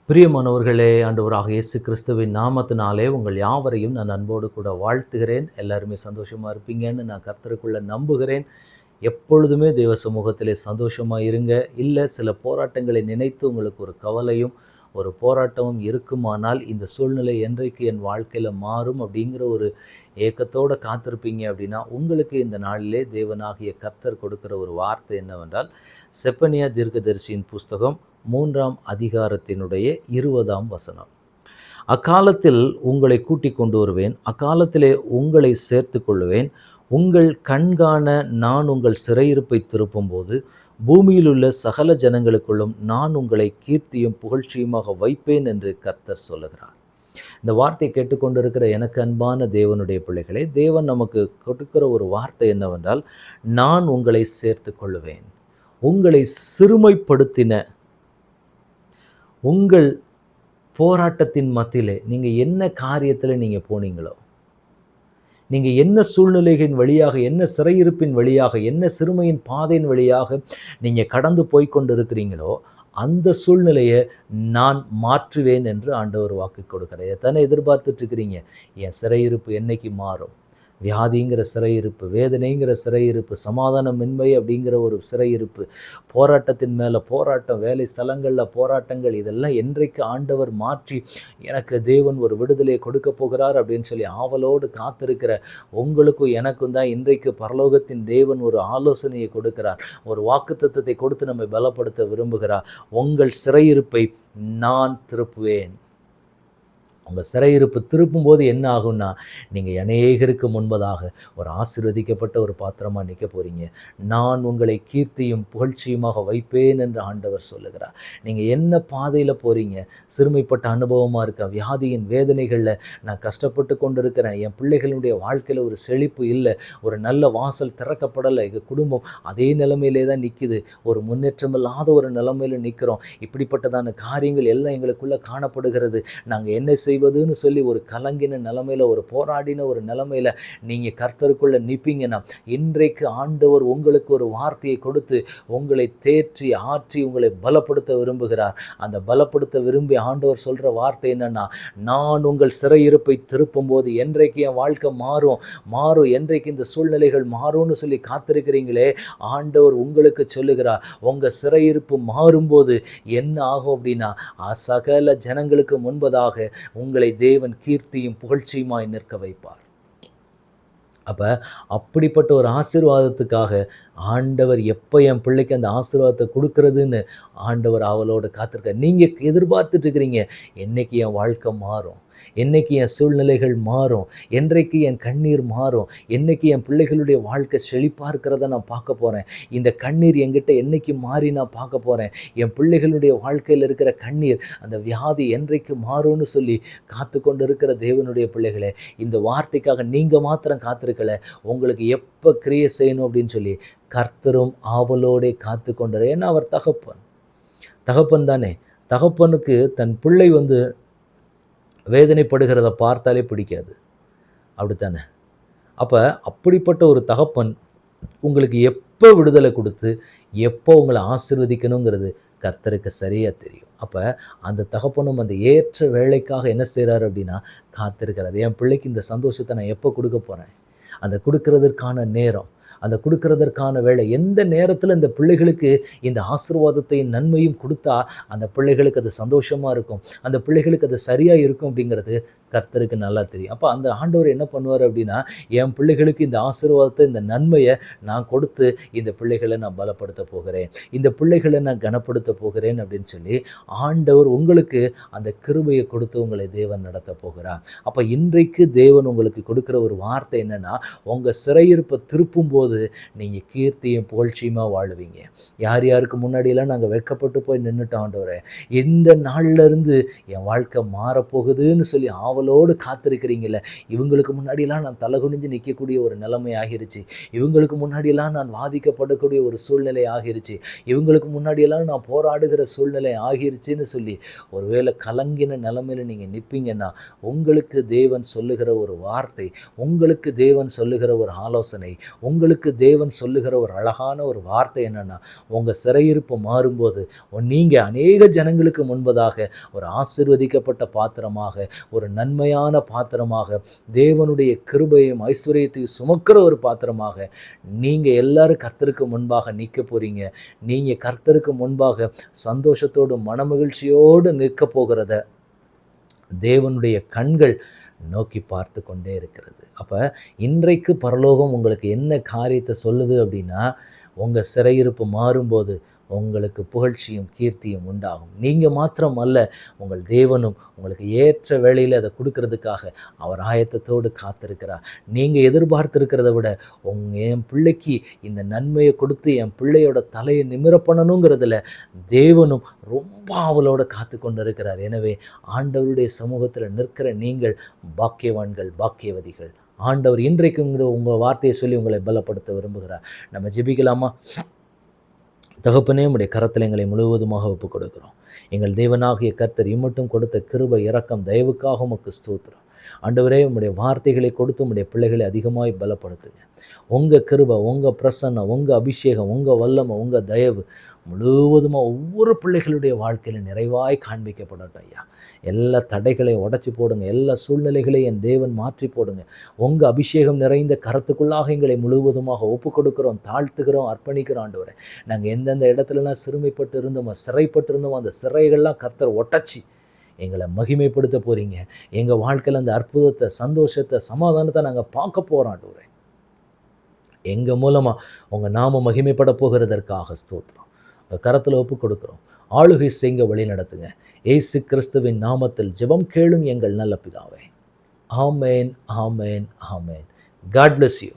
பிரியமானவர்களே, ஆண்டவராக இயேசு கிறிஸ்துவின் நாமத்தினாலே உங்கள் யாவரையும் நான் அன்போடு கூட வாழ்த்துகிறேன். எல்லாருமே சந்தோஷமா இருப்பீங்கன்னு நான் கர்த்தருக்குள்ள நம்புகிறேன். எப்பொழுதுமே தேவ சமூகத்திலே சந்தோஷமா இருங்க. இல்ல சில போராட்டங்களை நினைத்து உங்களுக்கு ஒரு கவலையும், ஒரு போராட்டமும் இருக்குமானால், இந்த சூழ்நிலை என்றைக்கு என் வாழ்க்கையில மாறும் அப்படிங்கிற ஒரு ஏக்கத்தோட காத்திருப்பீங்க அப்படின்னா, உங்களுக்கு இந்த நாளிலே தேவனாகிய கர்த்தர் கொடுக்கிற ஒரு வார்த்தை என்னவென்றால், செப்பனியா தீர்க்கதரிசியின் புஸ்தகம் 3ஆம் அதிகாரத்தினுடைய 20ஆம் வசனம். அக்காலத்தில் உங்களை கூட்டிக் கொண்டு வருவேன், அக்காலத்திலே உங்களை சேர்த்துக் கொள்ளுவேன். உங்கள் கண்காண நான் உங்கள் சிறையிருப்பை திருப்பும்போது, பூமியிலுள்ள சகல ஜனங்களுக்குள்ளும் நான் உங்களை கீர்த்தியும் புகழ்ச்சியுமாக வைப்பேன் என்று கர்த்தர் சொல்லுகிறார். இந்த வார்த்தையை கேட்டுக்கொண்டிருக்கிற எனக்கு அன்பான தேவனுடைய பிள்ளைகளே, தேவன் நமக்கு கொடுக்கிற ஒரு வார்த்தை என்னவென்றால், நான் உங்களை சேர்த்துக் கொள்ளுவேன். உங்களை சிறுமைப்படுத்தின உங்கள் போராட்டத்தின் மத்தியிலே நீங்க என்ன காரியத்துல நீங்க போனீங்களோ, நீங்க என்ன சூழ்நிலைகளின் வழியாக, என்ன சிறையிருப்பின் வழியாக, என்ன சிறுமையின் பாதையின் வழியாக நீங்க கடந்து போய் கொண்டிருக்கிறீங்களோ, அந்த சூழ்நிலையை நான் மாற்றுவேன் என்று ஆண்டவர் வாக்கு கொடுக்கிறார். எத்தனை எதிர்பார்த்துட்டு இருக்கிறீங்க? என் சிறையிருப்பு என்னைக்கு மாறும்? வியாதிங்கிற சிறையிருப்பு, வேதனைங்கிற சிறையிருப்பு, சமாதானமின்மை அப்படிங்கிற ஒரு சிறையிருப்பு, போராட்டத்தின் மேலே போராட்டம், வேலை ஸ்தலங்களில் போராட்டங்கள், இதெல்லாம் என்றைக்கு ஆண்டவர் மாற்றி எனக்கு தேவன் ஒரு விடுதலையை கொடுக்க போகிறார் அப்படின்னு சொல்லி ஆவலோடு காத்திருக்கிற உங்களுக்கும் எனக்கும் தான் இன்றைக்கு பரலோகத்தின் தேவன் ஒரு ஆலோசனையை கொடுக்கிறார். ஒரு வாக்குத்தத்தத்தை கொடுத்து நம்மை பலப்படுத்த விரும்புகிறார். உங்கள் சிறையிருப்பை நான் திருப்புவேன். உங்கள் சிறையிருப்பு திருப்பும்போது என்ன ஆகும்னா, நீங்கள் அநேகருக்கு முன்பதாக ஒரு ஆசீர்வதிக்கப்பட்ட ஒரு பாத்திரமாக நிற்க போகிறீங்க. நான் உங்களை கீர்த்தியும் புகழ்ச்சியுமாக வைப்பேன் என்று ஆண்டவர் சொல்லுகிறார். நீங்கள் என்ன பாதையில் போகிறீங்க? சிறுமைப்பட்ட அனுபவமாக இருக்கா? வியாதியின் வேதனைகளில் நான் கஷ்டப்பட்டு கொண்டு இருக்கிறேன், என் பிள்ளைகளுடைய வாழ்க்கையில் ஒரு செழிப்பு இல்லை, ஒரு நல்ல வாசல் திறக்கப்படலை, எங்கள் குடும்பம் அதே நிலைமையிலே தான் நிற்கிது, ஒரு முன்னேற்றம் இல்லாத ஒரு நிலைமையில் நிற்கிறோம், இப்படிப்பட்டதான காரியங்கள் எல்லாம் எங்களுக்குள்ளே காணப்படுகிறது, நாங்கள் என்ன செய்வதுன்னு சொல்லி ஒரு கலங்கின நிலைமையில், ஒரு போராடின ஒரு நிலைமையில் நீங்கள் கர்த்தருக்குள்ளே நிற்பீங்கன்னா, இன்றைக்கு ஆண்டவர் உங்களுக்கு ஒரு வார்த்தையை கொடுத்து உங்களை தேற்றி ஆற்றி உங்களை பலப்படுத்த விரும்புகிறார். அந்த பலப்படுத்த விரும்பி ஆண்டவர் சொல்கிற வார்த்தை என்னன்னா, நான் உங்கள் சிறையிருப்பை திருப்பும் போது என்றைக்கு என் வாழ்க்கை மாறும், என்றைக்கு இந்த சூழ்நிலைகள் மாறும்னு சொல்லி காத்திருக்கிறீங்களே, ஆண்டவர் உங்களுக்கு சொல்லுகிறார், உங்கள் சிறையிருப்பு மாறும்போது என்ன ஆகும் அப்படின்னா, சகல ஜனங்களுக்கு முன்பதாக உங்களை தேவன் கீர்த்தியும் புகழ்ச்சியுமாய் நிற்க வைப்பார். அப்போ அப்படிப்பட்ட ஒரு ஆசீர்வாதத்துக்காக ஆண்டவர் எப்போ என் பிள்ளைக்கு அந்த ஆசீர்வாதத்தை கொடுக்கறதுன்னு ஆண்டவர் அவளோட காத்திருக்க. நீங்கள் எதிர்பார்த்துட்டு இருக்கிறீங்க, என்னைக்கு என் வாழ்க்கை மாறும், என்னைக்கு என் சூழ்நிலைகள் மாறும், என்றைக்கு என் கண்ணீர் மாறும், என்னைக்கு என் பிள்ளைகளுடைய வாழ்க்கை செழிப்பாக இருக்கிறத நான் பார்க்க போகிறேன், இந்த கண்ணீர் என்கிட்ட என்னைக்கு மாறி நான் பார்க்க போகிறேன், என் பிள்ளைகளுடைய வாழ்க்கையில் இருக்கிற கண்ணீர், அந்த வியாதி என்றைக்கு மாறும்னு சொல்லி காத்து கொண்டு இருக்கிற தேவனுடைய பிள்ளைகளே, இந்த வார்த்தைக்காக நீங்கள் மாத்திரம் காத்திருக்கலை, உங்களுக்கு எப்போ கிரியை செய்யணும் அப்படின்னு சொல்லி கர்த்தரும் ஆவலோடே காத்து கொண்டார். ஏன்னா அவர் தகப்பன் தானே. தகப்பனுக்கு தன் பிள்ளை வேதனைப்படுகிறத பார்த்தாலே பிடிக்காது, அப்படித்தானே? அப்போ அப்படிப்பட்ட ஒரு தகப்பன் உங்களுக்கு எப்போ விடுதலை கொடுத்து எப்போ உங்களை ஆசீர்வதிக்கணுங்கிறது கர்த்தருக்கு சரியாக தெரியும். அப்போ அந்த தகப்பனும் அந்த ஏற்ற வேலைக்காக என்ன செய்கிறாரு அப்படின்னா காத்திருக்கிறார். என் பிள்ளைக்கு இந்த சந்தோஷத்தை நான் எப்போ கொடுக்க போகிறேன், அந்த கொடுக்கறதற்கான நேரம், அந்த கொடுக்கறதற்கான வேலை, எந்த நேரத்தில் இந்த பிள்ளைகளுக்கு இந்த ஆசீர்வாதத்தையும் நன்மையும் கொடுத்தா அந்த பிள்ளைகளுக்கு அது சந்தோஷமாக இருக்கும், அந்த பிள்ளைகளுக்கு அது சரியாக இருக்கும் அப்படிங்கிறது கர்த்தருக்கு நல்லா தெரியும். அப்போ அந்த ஆண்டவர் என்ன பண்ணுவார் அப்படின்னா, என் பிள்ளைகளுக்கு இந்த ஆசீர்வாதத்தை, இந்த நன்மையை நான் கொடுத்து இந்த பிள்ளைகளை நான் பலப்படுத்த போகிறேன், இந்த பிள்ளைகளை நான் கனப்படுத்த போகிறேன் அப்படின்னு சொல்லி ஆண்டவர் உங்களுக்கு அந்த கிருபையை கொடுத்து உங்களை தேவன் நடத்த போகிறார். அப்போ இன்றைக்கு தேவன் உங்களுக்கு கொடுக்குற ஒரு வார்த்தை என்னன்னா, உங்கள் சிறையிருப்பை திருப்பும் போது நீங்கள் கீர்த்தியும் புகழ்ச்சியுமா வாழுவீங்க. யாருக்கு முன்னாடியெல்லாம் நாங்கள் வெட்கப்பட்டு போய் நின்றுட்டோம் ஆண்டவரே, இந்த நாள்ல இருந்து என் வாழ்க்கை மாறப்போகுதுன்னு சொல்லி ஆவலோடு காத்திருக்கிறீங்கள, இவங்களுக்கு முன்னாடியெல்லாம் நான் தலை குனிஞ்சு நிற்கக்கூடிய ஒரு நிலைமை ஆகிருச்சு, இவங்களுக்கு முன்னாடியெல்லாம் நான் வாதிக்கப்படக்கூடிய ஒரு சூழ்நிலை ஆகிருச்சு, இவங்களுக்கு முன்னாடியெல்லாம் நான் போராடுகிற சூழ்நிலை ஆகிருச்சுன்னு சொல்லி ஒருவேளை கலங்கின நிலைமையில் நீங்கள் நிற்பீங்கன்னா, உங்களுக்கு தேவன் சொல்லுகிற ஒரு வார்த்தை, உங்களுக்கு தேவன் சொல்லுகிற ஒரு ஆலோசனை, உங்களுக்கு உங்களுக்கு தேவன் சொல்லுகிற ஒரு அழகான ஒரு வார்த்தை என்னன்னா, உங்கள் சிறையிருப்பு மாறும்போது நீங்கள் அநேக ஜனங்களுக்கு முன்பதாக ஒரு ஆசீர்வதிக்கப்பட்ட பாத்திரமாக, ஒரு நன்மையான பாத்திரமாக, தேவனுடைய கிருபையும் ஐஸ்வர்யத்தையும் சுமக்கிற ஒரு பாத்திரமாக நீங்கள் எல்லாரும் கர்த்தருக்கு முன்பாக நிற்க போகிறீங்க. நீங்கள் கர்த்தருக்கு முன்பாக சந்தோஷத்தோடு மனமகிழ்ச்சியோடு நிற்க போகிறத தேவனுடைய கண்கள் நோக்கி பார்த்து கொண்டே இருக்கிறது. அப்போ இன்றைக்கு பரலோகம் உங்களுக்கு என்ன காரியத்தை சொல்லுது அப்படின்னா, உங்கள் சிறையிருப்பு மாறும்போது உங்களுக்கு புகழ்ச்சியும் கீர்த்தியும் உண்டாகும். நீங்கள் மாத்திரம் அல்ல, உங்கள் தேவனும் உங்களுக்கு ஏற்ற வேளையில் அதை கொடுக்கறதுக்காக அவர் ஆயத்தத்தோடு காத்திருக்கிறார். நீங்கள் எதிர்பார்த்திருக்கிறத விட என் பிள்ளைக்கு இந்த நன்மையை கொடுத்து என் பிள்ளையோட தலையை நிமிர பண்ணணுங்கிறதுல தேவனும் ரொம்ப ஆவலோடு காத்து கொண்டு இருக்கிறார். எனவே ஆண்டவருடைய சமூகத்தில் நிற்கிற நீங்கள் பாக்கியவான்கள், பாக்கியவதிகள். ஆண்டவர் இன்றைக்குங்கிற உங்கள் வார்த்தையை சொல்லி உங்களை பலப்படுத்த விரும்புகிறார். நம்ம ஜெபிக்கலாமா? தகப்பனே, உம்முடைய கரத்தில் எங்களை முழுவதுமாக ஒப்புக் கொடுக்கிறோம். எங்கள் தேவனாகிய கர்த்தர் இம்மட்டும் கொடுத்த கிருபை, இரக்கம், தயவுக்காக உமக்கு ஸ்தோத்திரம். ஆண்டவரே, உம்முடைய வார்த்தைகளை கொடுத்து உம்முடைய பிள்ளைகளை அதிகமாய் பலப்படுத்துங்க. உங்கள் கிருபை, உங்கள் பிரசன்னம், உங்கள் அபிஷேகம், உங்கள் வல்லமை, உங்கள் தயவு முழுவதுமாக ஒவ்வொரு பிள்ளைகளுடைய வாழ்க்கையில் நிறைவாய் காண்பிக்கப்படட்டும் ஐயா. எல்லா தடைகளையும் உடச்சி போடுங்க. எல்லா சூழ்நிலைகளையும் என் தேவன் மாற்றி போடுங்க. உங்கள் அபிஷேகம் நிறைந்த கரத்துக்குள்ளாக எங்களை முழுவதுமாக ஒப்புக் கொடுக்குறோம், தாழ்த்துகிறோம், அர்ப்பணிக்கிறோம். ஆண்டவரே, நாங்கள் எந்தெந்த இடத்துலலாம் சிறுமைப்பட்டு இருந்தோமோ, சிறைப்பட்டு இருந்தோமோ, அந்த சிறைகள்லாம் கர்த்தர் ஒட்டச்சி எங்களை மகிமைப்படுத்த போகிறீங்க. எங்கள் வாழ்க்கையில் அந்த அற்புதத்தை, சந்தோஷத்தை, சமாதானத்தை நாங்கள் பார்க்க போகிறோம். ஆண்டவரே, எங்கள் மூலமாக உங்கள் நாம மகிமைப்பட போகிறதற்காக ஸ்தோத்திரம். கரத்தில் ஒப்பு கொடுக்குறோம். ஆளுகை செய்ய வழி நடத்துங்க. இயேசு கிறிஸ்துவின் நாமத்தில் ஜெபம் கேளும் எங்கள் நல்ல பிதாவே. ஆமேன், ஆமேன், ஆமேன். God bless you.